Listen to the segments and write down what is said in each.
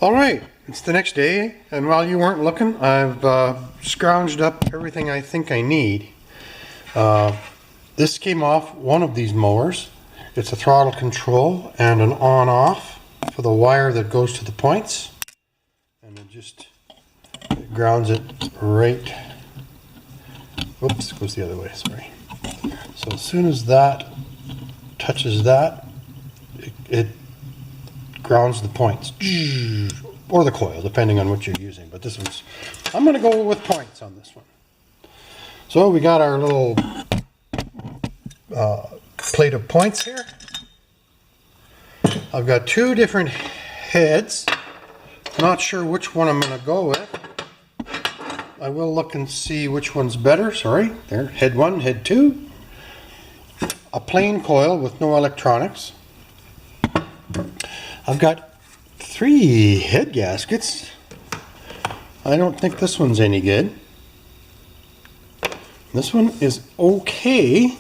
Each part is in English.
Alright, it's the next day, and while you weren't looking, I've scrounged up everything I think I need. This came off one of these mowers. It's a throttle control and an on-off for the wire that goes to the points. And it grounds it right. Whoops, goes the other way, sorry. So as soon as that touches that, it grounds the points. Or the coil, depending on what you're using. But this one's, I'm going to go with points on this one. So we got our little plate of points here. I've got two different heads. Not sure which one I'm going to go with. I will look and see which one's better. Sorry, there, head 1, head 2. A plain coil with no electronics. I've got 3 head gaskets. I don't think this one's any good. This one is okay,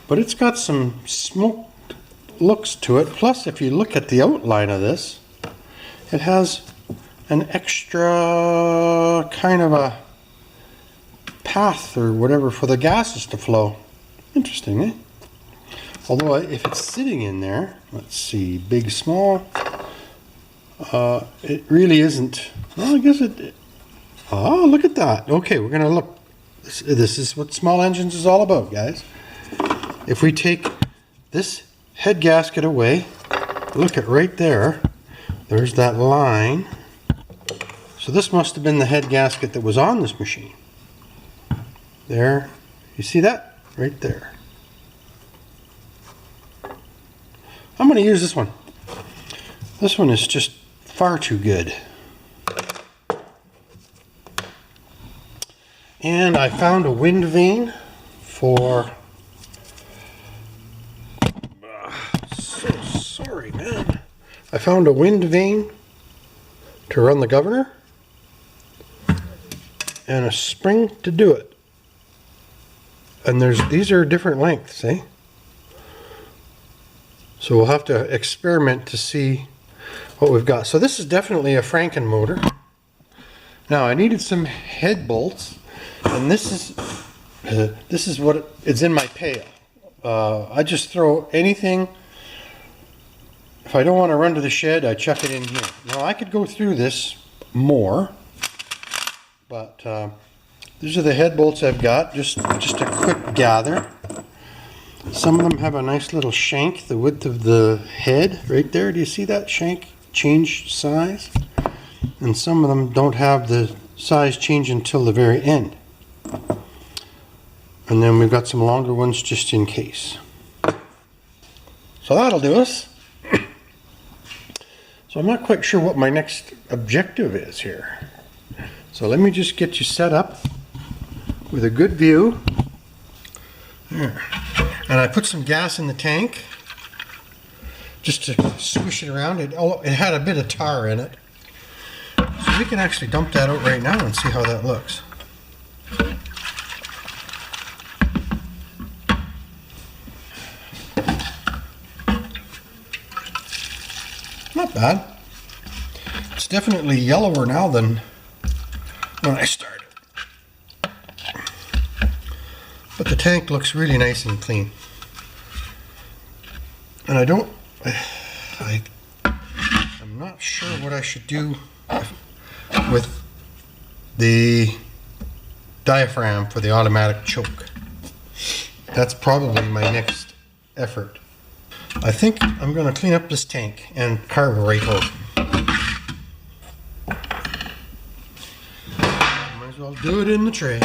but it's got some smoked looks to it. Plus, if you look at the outline of this, it has an extra kind of a path or whatever for the gases to flow. Interesting, eh? Although if it's sitting in there, let's see, big, small, it really isn't. Well, I guess it. Oh, look at that. Okay, we're going to look. This is what small engines is all about, guys. If we take this head gasket away, look at right there. There's that line. So this must have been the head gasket that was on this machine. There. You see that? Right there. I'm going to use this one. This one is just far too good. And I found a wind vane for... so sorry, man. I found a wind vane to run the governor and a spring to do it. And these are different lengths, eh? So we'll have to experiment to see what we've got. So this is definitely a Franken motor. Now I needed some head bolts, and this is what it's in my pail. I just throw anything. If I don't want to run to the shed, I chuck it in here. Now I could go through this more, but these are the head bolts I've got. Just a quick gather. Some of them have a nice little shank, the width of the head right there. Do you see that shank change size? And some of them don't have the size change until the very end. And then we've got some longer ones just in case. So that'll do us. So I'm not quite sure what my next objective is here. So let me just get you set up with a good view. There. And I put some gas in the tank just to swish it around. It had a bit of tar in it. So we can actually dump that out right now and see how that looks. Not bad. It's definitely yellower now than when I started. But the tank looks really nice and clean. And I'm not sure what I should do with the diaphragm for the automatic choke. That's probably my next effort. I think I'm going to clean up this tank and carburetor. Might as well do it in the tray.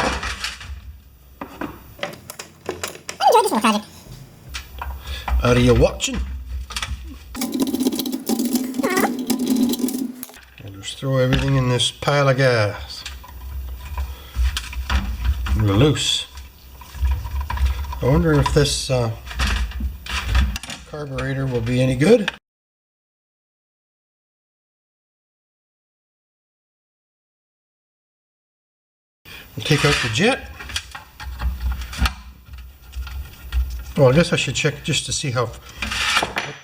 Are you watching? I'll just throw everything in this pile of gas. We're loose. I wonder if this carburetor will be any good. We'll take out the jet. Well, I guess I should check just to see how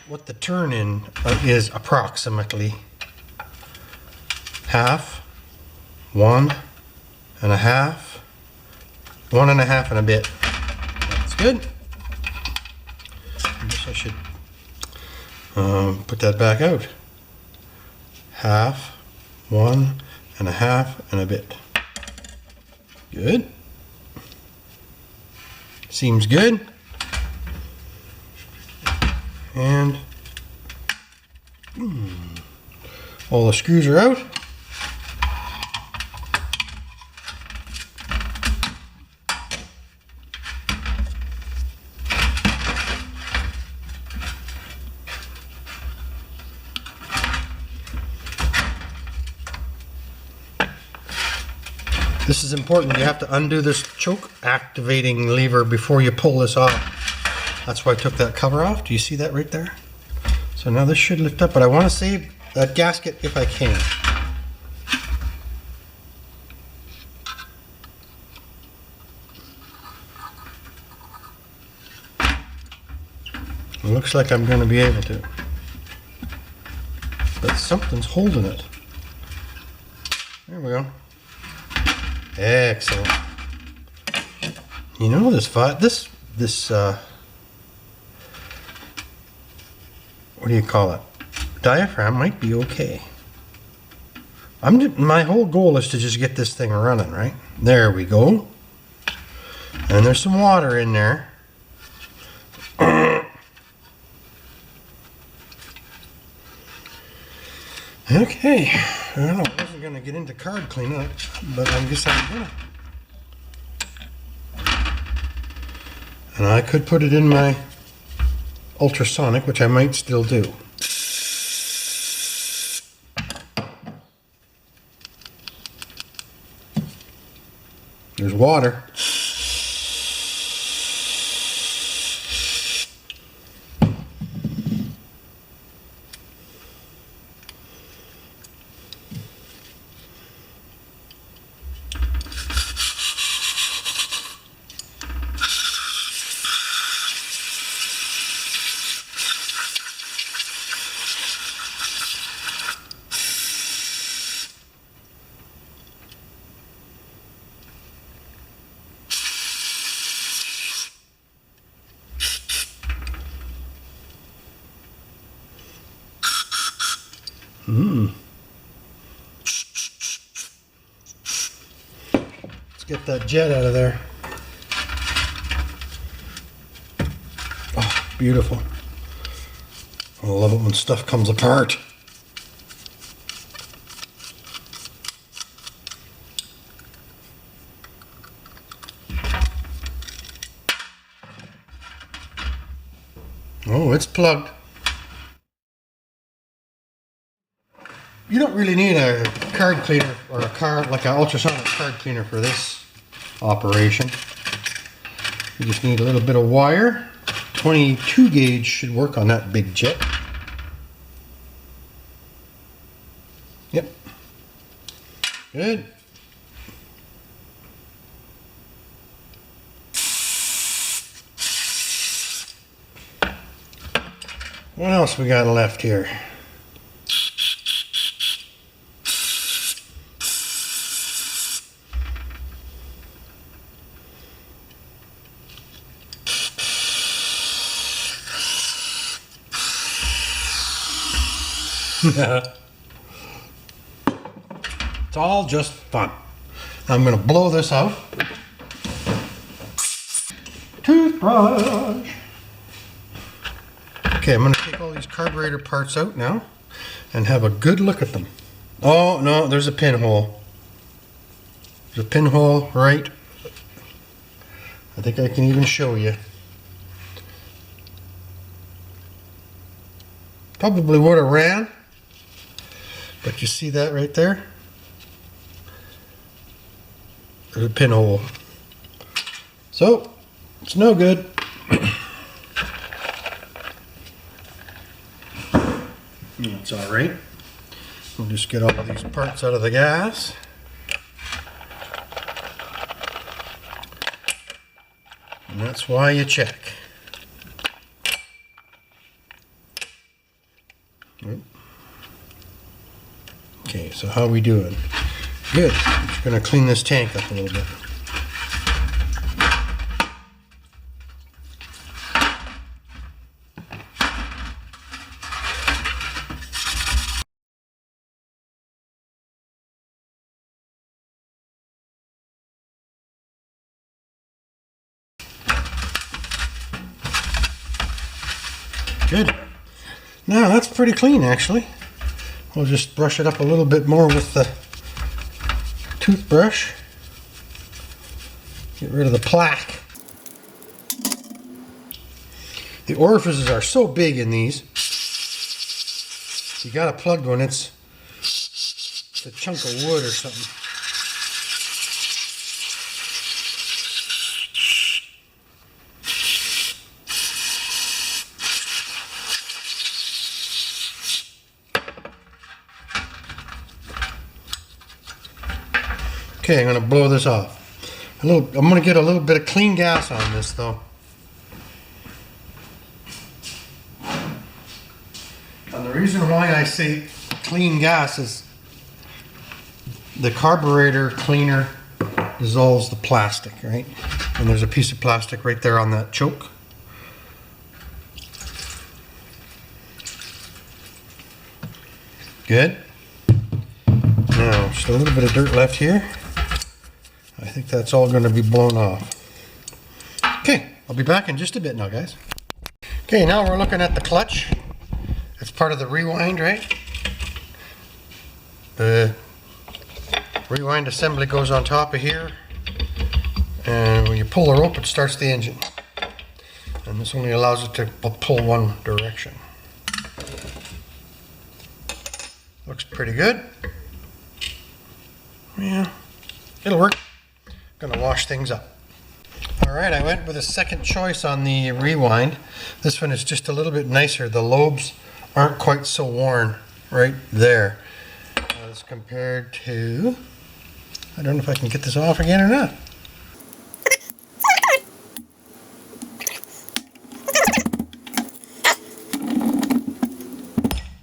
what the turn-in is approximately. Half, 1.5, 1.5 and a bit. That's good. I guess I should put that back out. Half, 1.5 and a bit. Good. Seems good. And all the screws are out. This is important. You have to undo this choke activating lever before you pull this off. That's why I took that cover off. Do you see that right there? So now this should lift up, but I want to save that gasket if I can. It looks like I'm going to be able to. But something's holding it. There we go. Excellent. You know, this what do you call it? Diaphragm might be okay. My whole goal is to just get this thing running, right? There we go. And there's some water in there. Okay. Well, I wasn't going to get into card cleanup, but I guess I'm gonna. And I could put it in my ultrasonic, which I might still do. There's water. Let's get that jet out of there. Oh, beautiful. I love it when stuff comes apart. Oh, it's plugged. You don't really need a card cleaner or like an ultrasonic card cleaner for this operation. You just need a little bit of wire. 22 gauge should work on that big jet. Yep. Good. What else we got left here? It's all just fun. I'm going to blow this out. Toothbrush. Okay, I'm going to take all these carburetor parts out now and have a good look at them. Oh, no, there's a pinhole. There's a pinhole right. I think I can even show you. Probably would have ran. But you see that right there? There's a pinhole. So, it's no good. That's alright. We'll just get all of these parts out of the gas. And that's why you check. Okay, so how are we doing? Good. Just going to clean this tank up a little bit. Good. Now that's pretty clean actually. We'll just brush it up a little bit more with the toothbrush. Get rid of the plaque. The orifices are so big in these. You got it plugged when it's a chunk of wood or something. Okay, I'm going to blow this off. I'm going to get a little bit of clean gas on this though. And the reason why I say clean gas is the carburetor cleaner dissolves the plastic, right? And there's a piece of plastic right there on that choke. Good. Now, just a little bit of dirt left here. I think that's all going to be blown off. Okay, I'll be back in just a bit now, guys. Okay, now we're looking at the clutch. It's part of the rewind, right? The rewind assembly goes on top of here, and when you pull the rope, it starts the engine. And this only allows it to pull one direction. Looks pretty good. Yeah, it'll work. Gonna wash things up. Alright, I went with a second choice on the rewind. This one is just a little bit nicer. The lobes aren't quite so worn right there as compared to, I don't know if I can get this off again or not.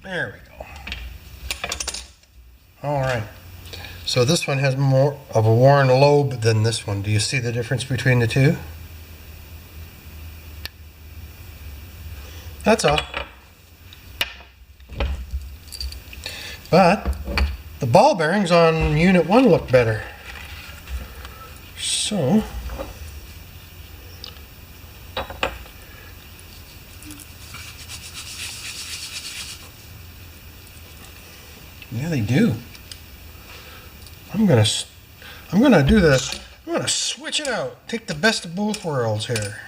There we go. Alright. So this one has more of a worn lobe than this one. Do you see the difference between the two? That's all. But the ball bearings on unit 1 look better. So yeah, they do. I'm gonna switch it out. Take the best of both worlds here.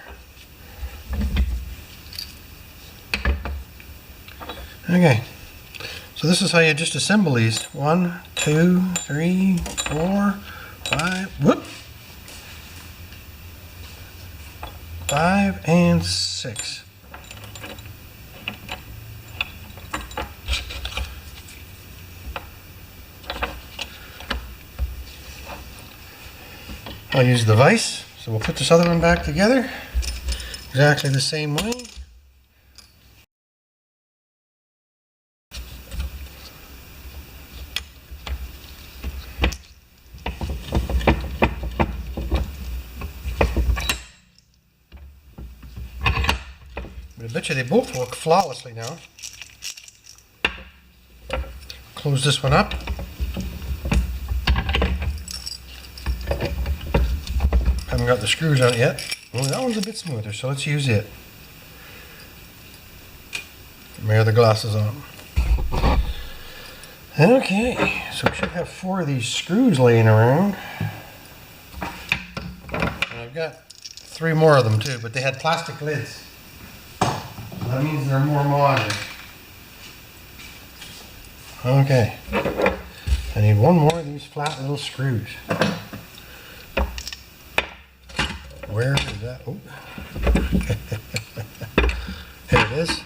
Okay. So this is how you just assemble these. 1, 2, 3, 4, 5. Whoop. 5 and 6. I'll use the vise, so we'll put this other one back together exactly the same way. But I bet you they both work flawlessly now. Close this one up. Haven't got the screws on it yet. Well, that one's a bit smoother, so let's use it. May have the glasses on. Okay, so we should have 4 of these screws laying around. And I've got 3 more of them too, but they had plastic lids. So that means they're more modern. Okay. I need 1 more of these flat little screws. Where is that? Oh. Here it is.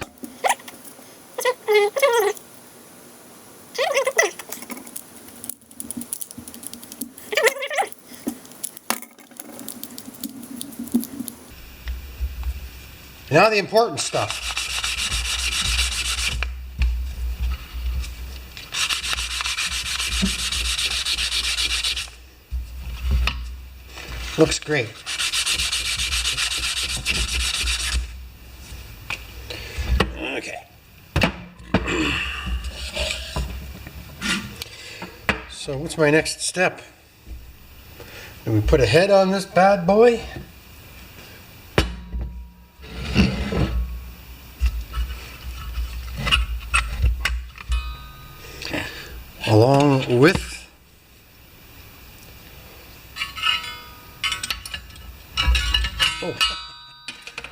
Now the important stuff. Looks great. Okay. So what's my next step? Do we put a head on this bad boy? Along with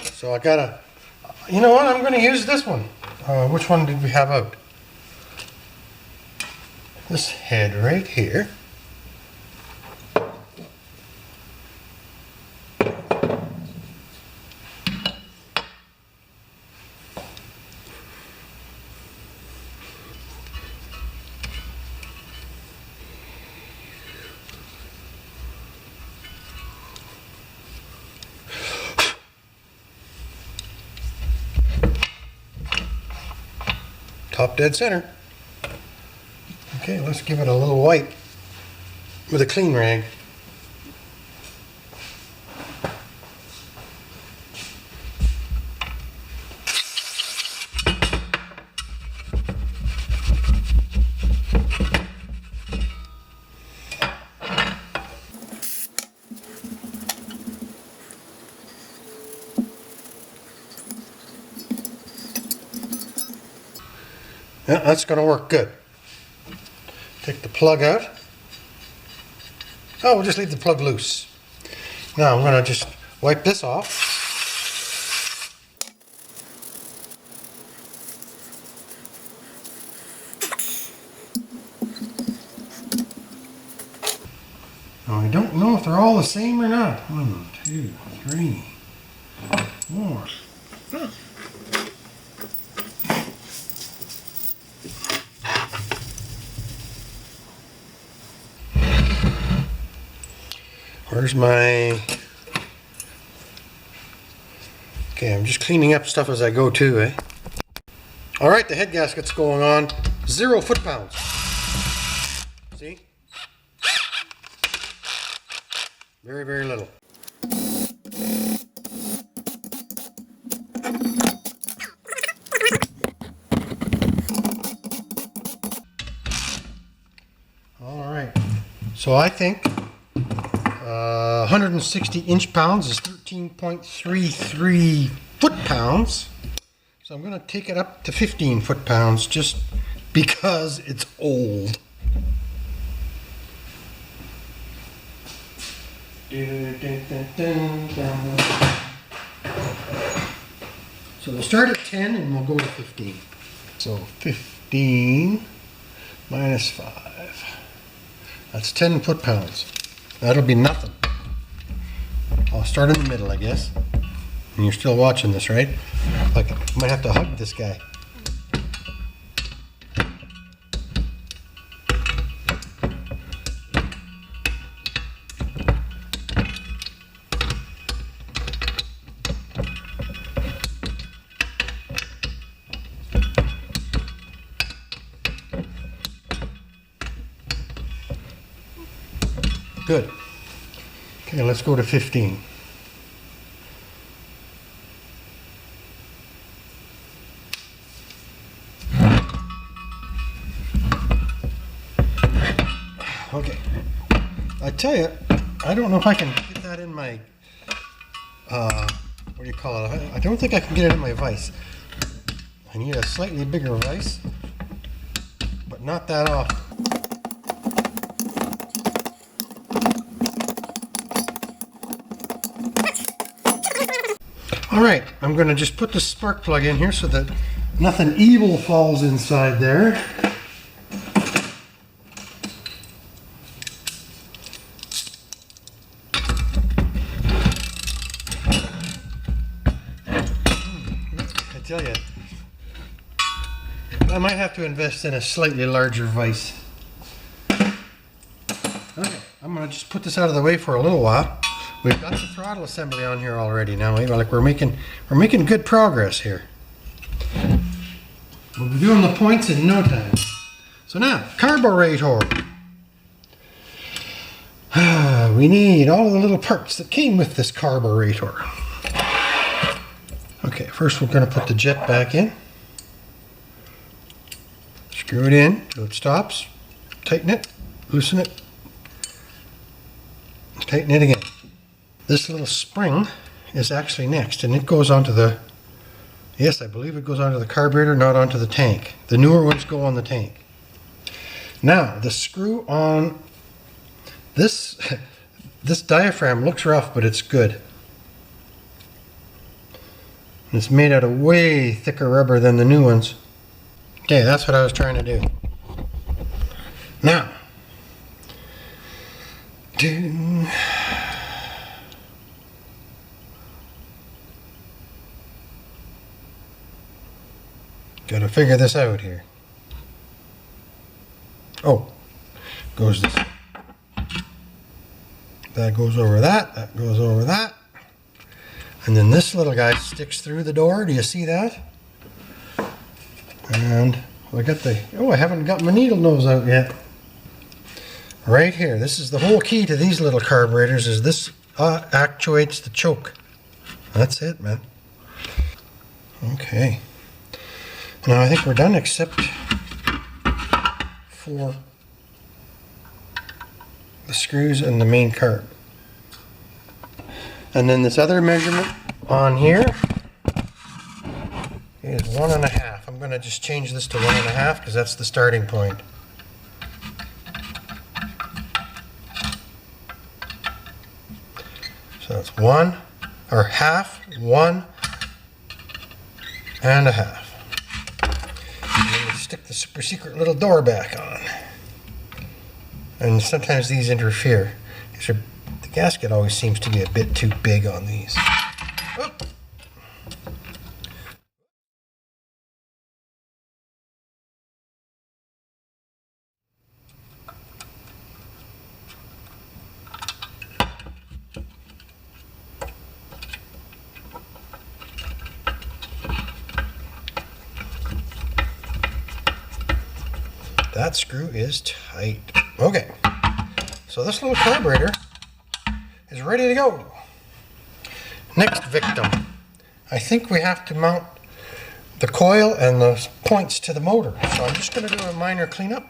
so I gotta, you know what, I'm gonna use this one. Which one did we have out? This head right here. Top dead center. Okay, let's give it a little wipe with a clean rag. Yeah, that's going to work good. Take the plug out. Oh, we'll just leave the plug loose. Now I'm going to just wipe this off. Now I don't know if they're all the same or not. 1, 2, 3, 4. Where's my... Okay, I'm just cleaning up stuff as I go too, eh? Alright, the head gasket's going on. 0 foot-pounds. See? Very, very little. Alright, so I think 160 inch-pounds is 13.33 foot-pounds. So I'm going to take it up to 15 foot-pounds just because it's old. So we'll start at 10 and we'll go to 15. So 15 minus 5. That's 10 foot-pounds. That'll be nothing. I'll start in the middle, I guess. And you're still watching this, right? Like, I might have to hug this guy. Good. Okay, let's go to 15. Okay. I tell you, I don't know if I can get that in my, what do you call it? I don't think I can get it in my vise. I need a slightly bigger vise, but not that off. Alright, I'm going to just put the spark plug in here so that nothing evil falls inside there. I tell you, I might have to invest in a slightly larger vise. Okay, I'm going to just put this out of the way for a little while. We've got the throttle assembly on here already now. Like we're making good progress here. We'll be doing the points in no time. So now, carburetor. We need all the little parts that came with this carburetor. Okay, first we're going to put the jet back in. Screw it in till it stops. Tighten it, loosen it, tighten it again. This little spring is actually next, and it goes onto the, yes, I believe it goes onto the carburetor, not onto the tank. The newer ones go on the tank. Now, the screw on this, this diaphragm looks rough, but it's good. It's made out of way thicker rubber than the new ones. Okay, that's what I was trying to do. Now, gotta figure this out here. Oh, goes this. That goes over that, that goes over that. And then this little guy sticks through the door. Do you see that? And I got the, oh, I haven't got my needle nose out yet. Right here, this is the whole key to these little carburetors, is this actuates the choke. That's it, man. Okay. Now I think we're done except for the screws and the main carb. And then this other measurement on here is 1.5. I'm going to just change this to 1.5 because that's the starting point. So that's 1 or half, 1 and a half. And then we stick the super secret little door back on. And sometimes these interfere. The gasket always seems to be a bit too big on these. Oh. That screw is tight. Okay, so this little carburetor is ready to go. Next victim. I think we have to mount the coil and the points to the motor. So I'm just going to do a minor cleanup.